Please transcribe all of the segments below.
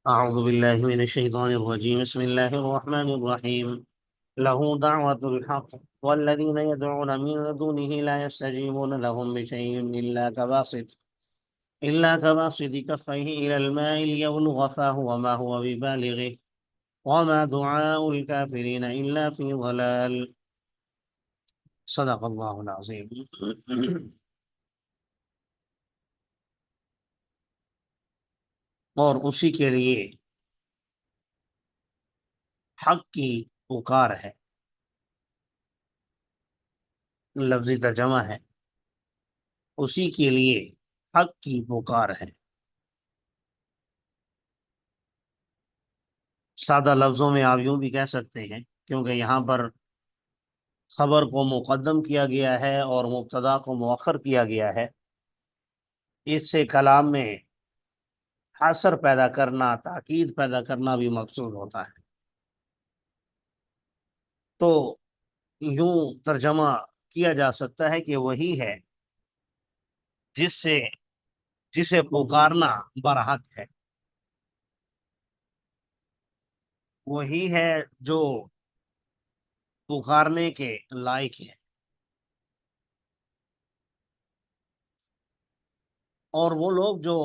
أعوذ بالله من الشيطان الرجيم بسم الله الرحمن الرحيم له دعوة الحق والذين يدعون من دونه لا يستجيبون لهم بشيء إلا كباسط كفيه إلى الماء ليبلغ فاه وما هو ببالغه وما دعاء الكافرين إلا في ضلال صدق الله العظيم اور اسی کے لیے حق کی پکار ہے، لفظی ترجمہ ہے، اسی کے لیے حق کی پکار ہے۔ سادہ لفظوں میں آپ یوں بھی کہہ سکتے ہیں، کیونکہ یہاں پر خبر کو مقدم کیا گیا ہے اور مبتدا کو مؤخر کیا گیا ہے، اس سے کلام میں حصر پیدا کرنا، تاکید پیدا کرنا بھی مقصود ہوتا ہے۔ تو یوں ترجمہ کیا جا سکتا ہے کہ وہی ہے جس سے جسے پکارنا برحق ہے، وہی ہے جو پکارنے کے لائق ہے۔ اور وہ لوگ جو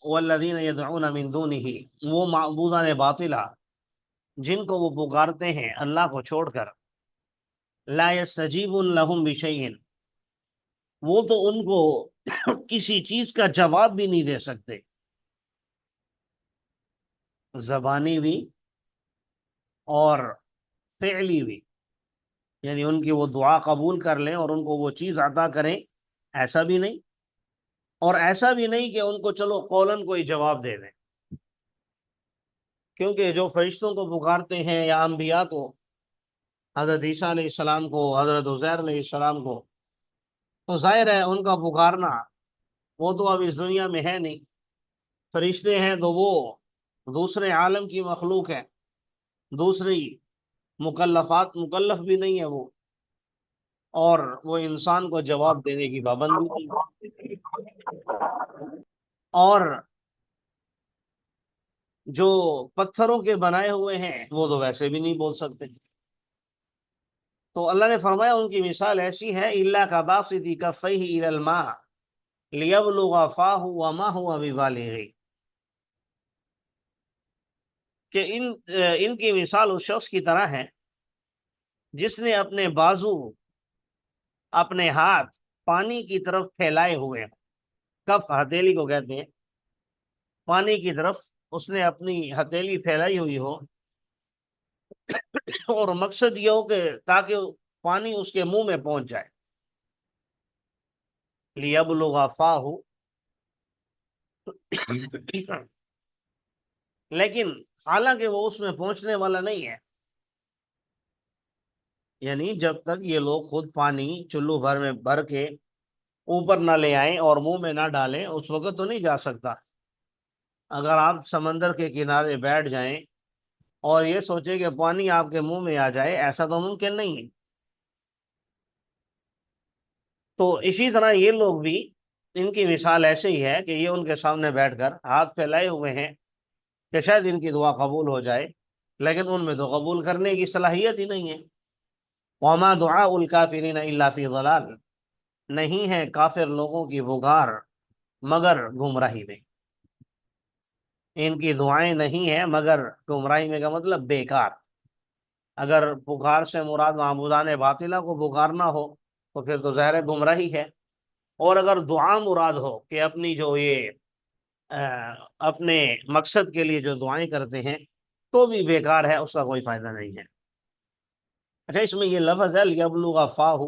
والذین یدعون من دونہ، وہ معبودان باطلہ جن کو وہ پکارتے ہیں اللہ کو چھوڑ کر، لا یستجیب لہم بشیء، وہ تو ان کو کسی چیز کا جواب بھی نہیں دے سکتے، زبانی بھی اور فعلی بھی، یعنی ان کی وہ دعا قبول کر لیں اور ان کو وہ چیز عطا کریں، ایسا بھی نہیں، اور ایسا بھی نہیں کہ ان کو چلو قولاً کوئی جواب دے دیں، کیونکہ جو فرشتوں کو پکارتے ہیں یا انبیاء کو، حضرت عیسیٰ علیہ السلام کو، حضرت عزیر علیہ السلام کو، تو ظاہر ہے ان کا پکارنا، وہ تو اب اس دنیا میں ہے نہیں، فرشتے ہیں تو وہ دوسرے عالم کی مخلوق ہے، دوسری مکلف بھی نہیں ہے وہ، اور وہ انسان کو جواب دینے کی پابندی نہیں، اور جو پتھروں کے بنائے ہوئے ہیں وہ تو ویسے بھی نہیں بول سکتے۔ تو اللہ نے فرمایا ان کی مثال ایسی ہے، الا کباسط کفیہ الی الماء لیبلغ فاہ وما هو ببالغ، کہ ان کی مثال اس شخص کی طرح ہے جس نے اپنے بازو، اپنے ہاتھ پانی کی طرف پھیلائے ہوئے ہیں، کف ہتھیلی کو کہتے ہیں، پانی کی طرف اس نے اپنی ہتھیلی پھیلائی ہوئی ہو، اور مقصد یہ ہو کہ تاکہ پانی اس کے منہ میں پہنچ جائے، لیبلغ فاہ، لیکن حالانکہ وہ اس میں پہنچنے والا نہیں ہے، یعنی جب تک یہ لوگ خود پانی چلو بھر میں بھر کے اوپر نہ لے آئیں اور منہ میں نہ ڈالیں، اس وقت تو نہیں جا سکتا۔ اگر آپ سمندر کے کنارے بیٹھ جائیں اور یہ سوچیں کہ پانی آپ کے منہ میں آ جائے، ایسا تو ممکن نہیں ہے۔ تو اسی طرح یہ لوگ بھی، ان کی مثال ایسے ہی ہے کہ یہ ان کے سامنے بیٹھ کر ہاتھ پھیلائے ہوئے ہیں کہ شاید ان کی دعا قبول ہو جائے، لیکن ان میں تو قبول کرنے کی صلاحیت ہی نہیں ہے۔ وما دعاء الکافرین الا فی ضلال، نہیں ہے کافر لوگوں کی پکار مگر گمراہی میں، ان کی دعائیں نہیں ہیں مگر گمراہی میں، کا مطلب بیکار۔ اگر پکار سے مراد معبودان باطلہ کو پکارنا ہو تو پھر تو ظاہر گمراہی ہے، اور اگر دعا مراد ہو کہ اپنی جو یہ اپنے مقصد کے لیے جو دعائیں کرتے ہیں، تو بھی بیکار ہے، اس کا کوئی فائدہ نہیں ہے۔ اچھا، اس میں یہ لفظ ہے لیبلغ فاہ،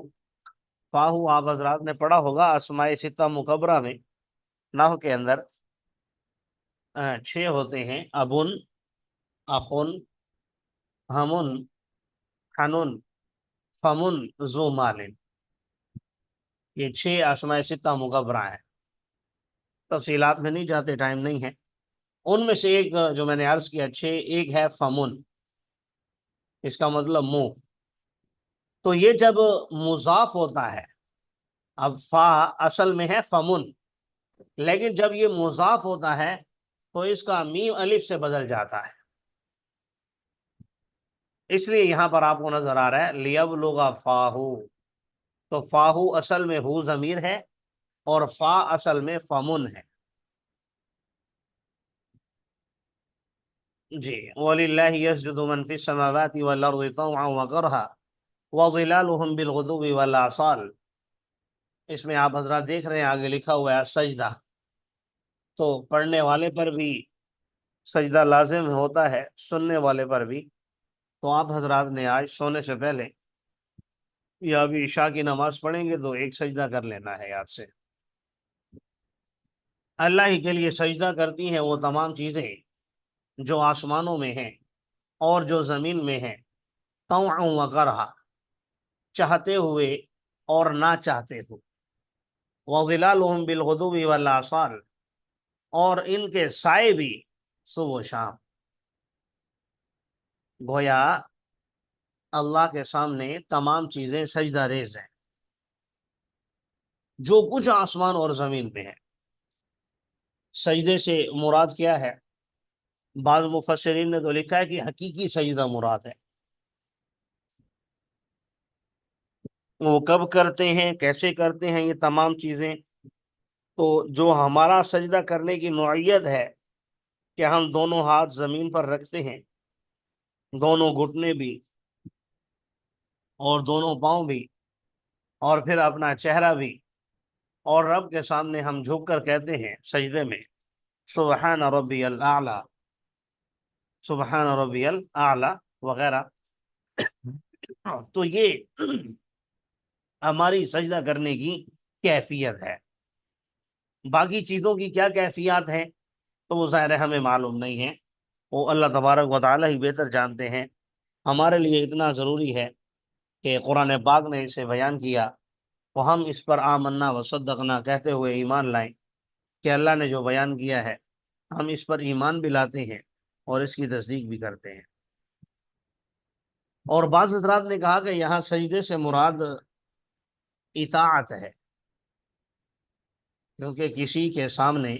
فاہو آپ حضرات نے پڑھا ہوگا اسماء ستہ مکبرہ میں، نحو کے اندر 6 ہوتے ہیں، ابن، اخن، ہمن، حنن، فمن، ذو مال، یہ 6 اسماء ستہ مکبرہ ہیں، تفصیلات میں نہیں جاتے، ٹائم نہیں ہے۔ ان میں سے ایک جو میں نے عرض کیا 6، ایک ہے فمن، اس کا مطلب منہ۔ تو یہ جب مضاف ہوتا ہے، اب فا اصل میں ہے فمن، لیکن جب یہ مضاف ہوتا ہے تو اس کا میم الف سے بدل جاتا ہے، اس لیے یہاں پر آپ کو نظر آ رہا ہے لیبلغ فاہو، تو فاہو اصل میں ہو ضمیر ہے اور فا اصل میں فمن ہے۔ جی، وَلِلَّهِ يَسْجُدُ مَن فِي السَّمَاوَاتِ وَالْأَرْضِ طَوْعًا وَكَرْهًا وَظِلَالُهُم بِالْغُدُوِّ وَالْآصَالِ، اس میں آپ حضرات دیکھ رہے ہیں آگے لکھا ہوا ہے سجدہ، تو پڑھنے والے پر بھی سجدہ لازم ہوتا ہے، سننے والے پر بھی۔ تو آپ حضرات نے آج سونے سے پہلے یا ابھی عشاء کی نماز پڑھیں گے تو ایک سجدہ کر لینا ہے یاد سے۔ اللہ ہی کے لیے سجدہ کرتی ہیں وہ تمام چیزیں جو آسمانوں میں ہیں اور جو زمین میں ہیں، طوعا و کرہا، چاہتے ہوئے اور نہ چاہتے ہو، وظلالہم بالغدو والآصال، اور ان کے سائے بھی صبح و شام۔ گویا اللہ کے سامنے تمام چیزیں سجدہ ریز ہیں، جو کچھ آسمان اور زمین میں ہے۔ سجدے سے مراد کیا ہے؟ بعض مفسرین نے تو لکھا ہے کہ حقیقی سجدہ مراد ہے۔ وہ کب کرتے ہیں، کیسے کرتے ہیں، یہ تمام چیزیں، تو جو ہمارا سجدہ کرنے کی نوعیت ہے کہ ہم دونوں ہاتھ زمین پر رکھتے ہیں، دونوں گھٹنے بھی اور دونوں پاؤں بھی، اور پھر اپنا چہرہ بھی، اور رب کے سامنے ہم جھک کر کہتے ہیں سجدے میں سبحان ربی الاعلی، سبحان ربی الاعلی وغیرہ، تو یہ ہماری سجدہ کرنے کی کیفیت ہے۔ باقی چیزوں کی کیا کیفیات ہیں تو وہ ظاہر ہے ہمیں معلوم نہیں ہے، وہ اللہ تبارک و تعالی ہی بہتر جانتے ہیں۔ ہمارے لیے اتنا ضروری ہے کہ قرآن پاک نے اسے بیان کیا تو ہم اس پر آمنا و صدقنا کہتے ہوئے ایمان لائیں کہ اللہ نے جو بیان کیا ہے ہم اس پر ایمان بھی لاتے ہیں اور اس کی تصدیق بھی کرتے ہیں۔ اور بعض حضرات نے کہا کہ یہاں سجدے سے مراد اطاعت ہے، کیونکہ کسی کے سامنے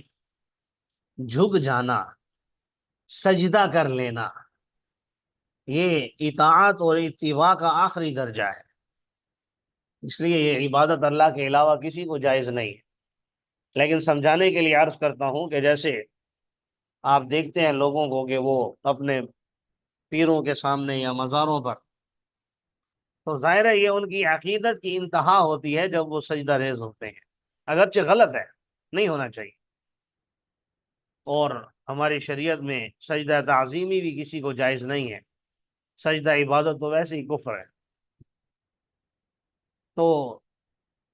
جھک جانا، سجدہ کر لینا، یہ اطاعت اور اتباع کا آخری درجہ ہے، اس لیے یہ عبادت اللہ کے علاوہ کسی کو جائز نہیں ہے۔ لیکن سمجھانے کے لیے عرض کرتا ہوں کہ جیسے آپ دیکھتے ہیں لوگوں کو کہ وہ اپنے پیروں کے سامنے یا مزاروں پر، تو ظاہر ہے یہ ان کی عقیدت کی انتہا ہوتی ہے جب وہ سجدہ ریز ہوتے ہیں، اگرچہ غلط ہے، نہیں ہونا چاہیے۔ اور ہماری شریعت میں سجدہ تعظیمی بھی کسی کو جائز نہیں ہے، سجدہ عبادت تو ویسے ہی کفر ہے۔ تو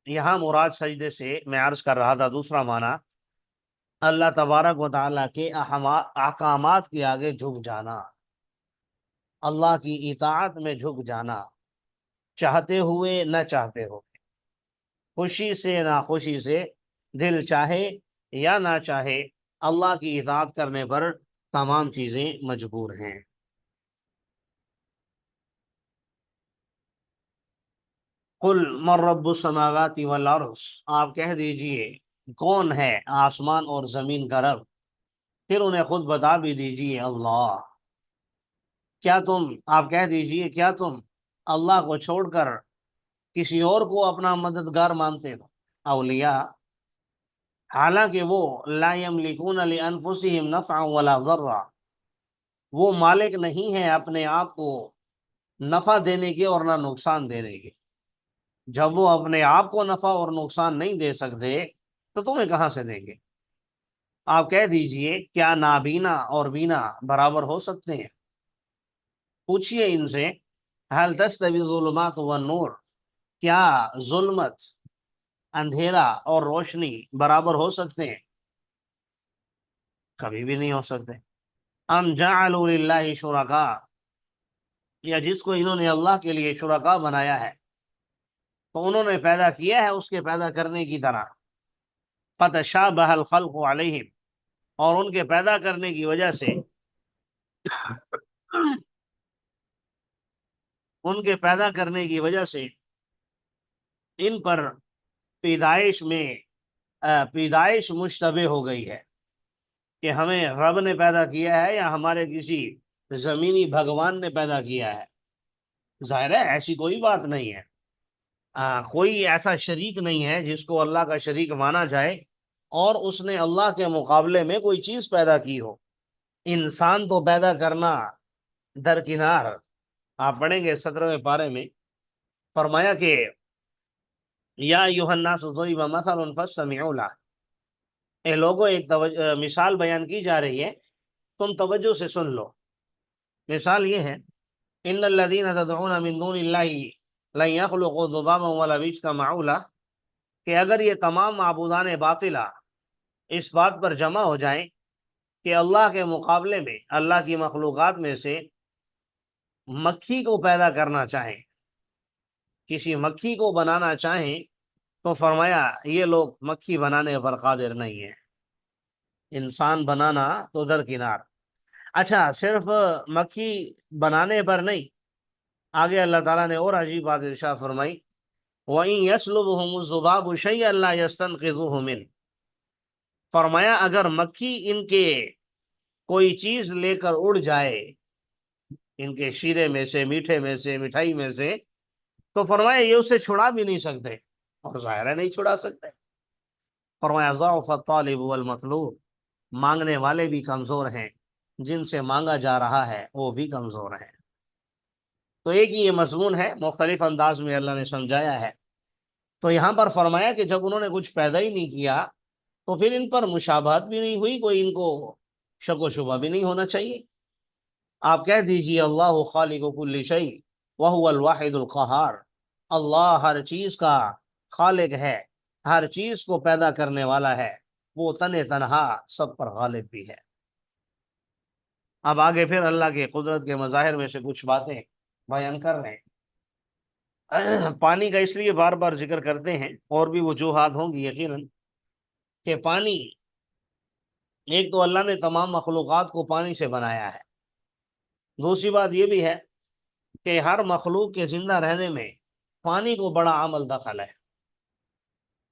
یہاں مراد سجدے سے میں عرض کر رہا تھا دوسرا معنی، اللہ تبارک و تعالیٰ کے احکامات کے آگے جھک جانا، اللہ کی اطاعت میں جھک جانا، چاہتے ہوئے نہ چاہتے ہو، خوشی سے نہ خوشی سے، دل چاہے یا نہ چاہے، اللہ کی اطاعت کرنے پر تمام چیزیں مجبور ہیں۔ قل من رب السماوات والارض، آپ کہہ دیجئے کون ہے آسمان اور زمین کا رب، پھر انہیں خود بتا بھی دیجئے اللہ۔ کیا تم، آپ کہہ دیجئے کیا تم اللہ کو چھوڑ کر کسی اور کو اپنا مددگار مانتے ہو، اولیاء، حالانکہ وہ لا یملکون لانفسہم نفعا ولا ضرا، وہ مالک نہیں ہیں اپنے آپ کو نفع دینے کے اور نہ نقصان دینے کے۔ جب وہ اپنے آپ کو نفع اور نقصان نہیں دے سکتے تو تمہیں کہاں سے دیں گے؟ آپ کہہ دیجئے کیا نابینا اور بینا برابر ہو سکتے ہیں؟ پوچھئے ان سے حل تستوی الظلمات والنور، کیا ظلمت، اندھیرا اور روشنی برابر ہو سکتے ہیں؟ کبھی بھی نہیں ہو سکتے۔ ام جعلوا للہ شرکاء، یا جس کو انہوں نے اللہ کے لیے شرکاء بنایا ہے تو انہوں نے پیدا کیا ہے اس کے پیدا کرنے کی طرح، فتشابہ الخلق علیہم، اور ان کے پیدا کرنے کی وجہ سے ان کے پیدا کرنے کی وجہ سے ان پر پیدائش میں پیدائش مشتبہ ہو گئی ہے، کہ ہمیں رب نے پیدا کیا ہے یا ہمارے کسی زمینی بھگوان نے پیدا کیا ہے؟ ظاہر ہے ایسی کوئی بات نہیں ہے، کوئی ایسا شریک نہیں ہے جس کو اللہ کا شریک مانا جائے اور اس نے اللہ کے مقابلے میں کوئی چیز پیدا کی ہو۔ انسان تو پیدا کرنا درکنار، آپ پڑھیں گے 17ویں پارے میں، فرمایا کہ یا ایھا الناس ضرب مثل فاستمعوا له، اے لوگوں ایک مثال بیان کی جا رہی ہے، تم توجہ سے سن لو۔ مثال یہ ہے، ان الذين تدعون من دون الله لن يخلقوا ذبابا ولو اجتمعوا له، کہ اگر یہ تمام معبودان باطلہ اس بات پر جمع ہو جائیں کہ اللہ کے مقابلے میں اللہ کی مخلوقات میں سے مکھی کو پیدا کرنا چاہیں، کسی مکھی کو بنانا چاہیں، تو فرمایا یہ لوگ مکھی بنانے پر قادر نہیں ہیں، انسان بنانا تو درکنار۔ اچھا، صرف مکھی بنانے پر نہیں، آگے اللہ تعالیٰ نے اور عجیب بات ارشاد فرمائی، وَإِن يَسْلُبْهُمُ الذُّبَابُ شَيْئًا لَّا يَسْتَنقِذُوهُ مِنْهُ، فرمایا اگر مکھی ان کے کوئی چیز لے کر اڑ جائے، ان کے شیرے میں سے، میٹھے میں سے، مٹھائی میں سے، تو فرمایا یہ اسے چھڑا بھی نہیں سکتے، اور ظاہر ہے نہیں چھڑا سکتے۔ فرمایا ضعف الطالب والمطلوب، مانگنے والے بھی کمزور ہیں، جن سے مانگا جا رہا ہے وہ بھی کمزور ہیں۔ تو ایک ہی یہ مضمون ہے، مختلف انداز میں اللہ نے سمجھایا ہے۔ تو یہاں پر فرمایا کہ جب انہوں نے کچھ پیدا ہی نہیں کیا تو پھر ان پر مشابہت بھی نہیں ہوئی، کوئی ان کو شک و شبہ بھی نہیں ہونا چاہیے۔ آپ کہہ دیجئے اللہ خالق کل شیء وہو الواحد القہار، اللہ ہر چیز کا خالق ہے، ہر چیز کو پیدا کرنے والا ہے، وہ تنہا سب پر غالب بھی ہے۔ اب آگے پھر اللہ کے قدرت کے مظاہر میں سے کچھ باتیں بیان کر رہے ہیں۔ پانی کا اس لیے بار بار ذکر کرتے ہیں، اور بھی وجوہات ہوں گی یقیناً، کہ پانی، ایک تو اللہ نے تمام مخلوقات کو پانی سے بنایا ہے، دوسری بات یہ بھی ہے کہ ہر مخلوق کے زندہ رہنے میں پانی کو بڑا عمل دخل ہے،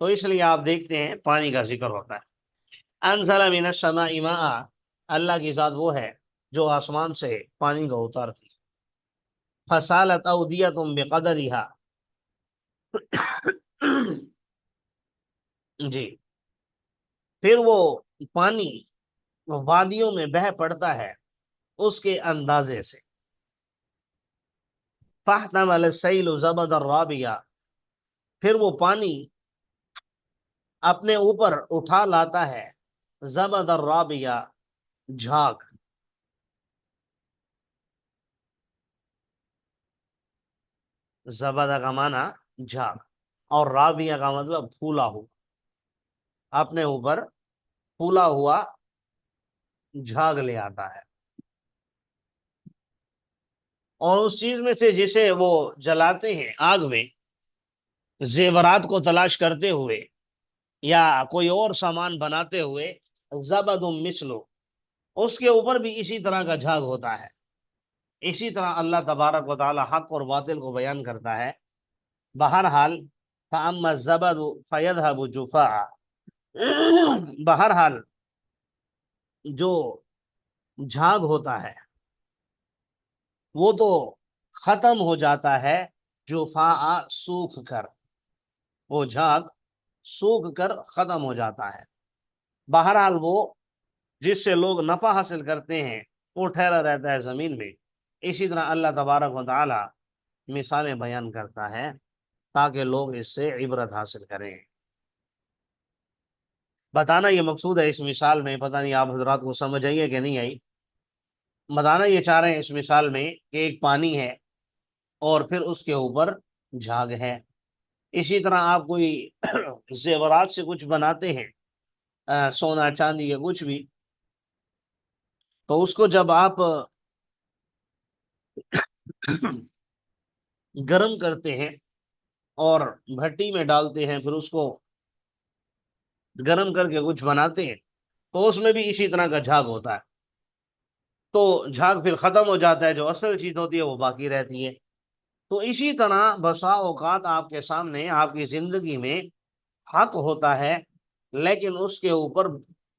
تو اس لیے آپ دیکھتے ہیں پانی کا ذکر ہوتا ہے۔ انزل من السماء ماء، اللہ کی ذات وہ ہے جو آسمان سے پانی کو اتارتی، فسالت اودیۃ بقدرها، جی، پھر وہ پانی وادیوں میں بہہ پڑتا ہے اس کے اندازے سے، فاحتمل السیل زبد الرابیہ، پھر وہ پانی اپنے اوپر اٹھا لاتا ہے زبد الرابیہ، جھاگ، زبدہ کا معنی جھاگ، اور رابیہ کا مطلب پھولا ہوا، اپنے اوپر پھولا ہوا جھاگ لے آتا ہے، اور اس چیز میں سے جسے وہ جلاتے ہیں آگ میں، زیورات کو تلاش کرتے ہوئے یا کوئی اور سامان بناتے ہوئے، زبد مثلو، اس کے اوپر بھی اسی طرح کا جھاگ ہوتا ہے۔ اسی طرح اللہ تبارک و تعالی حق اور باطل کو بیان کرتا ہے۔ بہرحال فَأَمَّا الزَّبَدُ فَيَذْهَبُ جُفَاءً، بہرحال جو جھاگ ہوتا ہے وہ تو ختم ہو جاتا ہے، جفاء، سوکھ کر، وہ جھاگ سوکھ کر ختم ہو جاتا ہے۔ بہرحال وہ جس سے لوگ نفع حاصل کرتے ہیں وہ ٹھہرا رہتا ہے زمین میں۔ اسی طرح اللہ تبارک و تعالی مثالیں بیان کرتا ہے تاکہ لوگ اس سے عبرت حاصل کریں۔ بتانا یہ مقصود ہے اس مثال میں، پتہ نہیں آپ حضرات کو سمجھ آئی ہے کہ نہیں آئی۔ بتانا یہ چاہ رہے ہیں اس مثال میں کہ ایک پانی ہے اور پھر اس کے اوپر جھاگ ہے۔ اسی طرح آپ کوئی زیورات سے کچھ بناتے ہیں، سونا چاندی یا کچھ بھی، تو اس کو جب آپ گرم کرتے ہیں اور بھٹی میں ڈالتے ہیں، پھر اس کو گرم کر کے کچھ بناتے ہیں، تو اس میں بھی اسی طرح کا جھاگ ہوتا ہے، تو جھاگ پھر ختم ہو جاتا ہے، جو اصل چیز ہوتی ہے وہ باقی رہتی ہے۔ تو اسی طرح بسا اوقات آپ کے سامنے، آپ کی زندگی میں حق ہوتا ہے، لیکن اس کے اوپر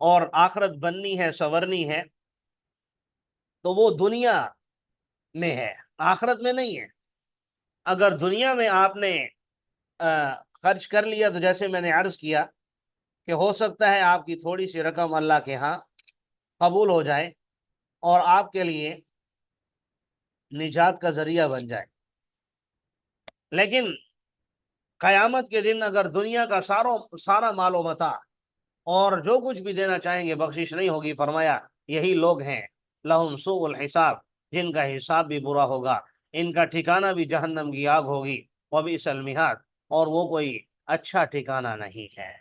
اور آخرت بننی ہے، سنورنی ہے، تو وہ دنیا میں ہے، آخرت میں نہیں ہے۔ اگر دنیا میں آپ نے خرچ کر لیا تو جیسے میں نے عرض کیا کہ ہو سکتا ہے آپ کی تھوڑی سی رقم اللہ کے ہاں قبول ہو جائے اور آپ کے لیے نجات کا ذریعہ بن جائے، لیکن قیامت کے دن اگر دنیا کا سارا مال و متاع اور جو کچھ بھی دینا چاہیں گے بخشش نہیں ہوگی۔ فرمایا یہی لوگ ہیں لہم سوء الحساب، جن کا حساب بھی برا ہوگا، ان کا ٹھکانہ بھی جہنم کی آگ ہوگی، وبئس المہاد، اور وہ کوئی اچھا ٹھکانہ نہیں ہے۔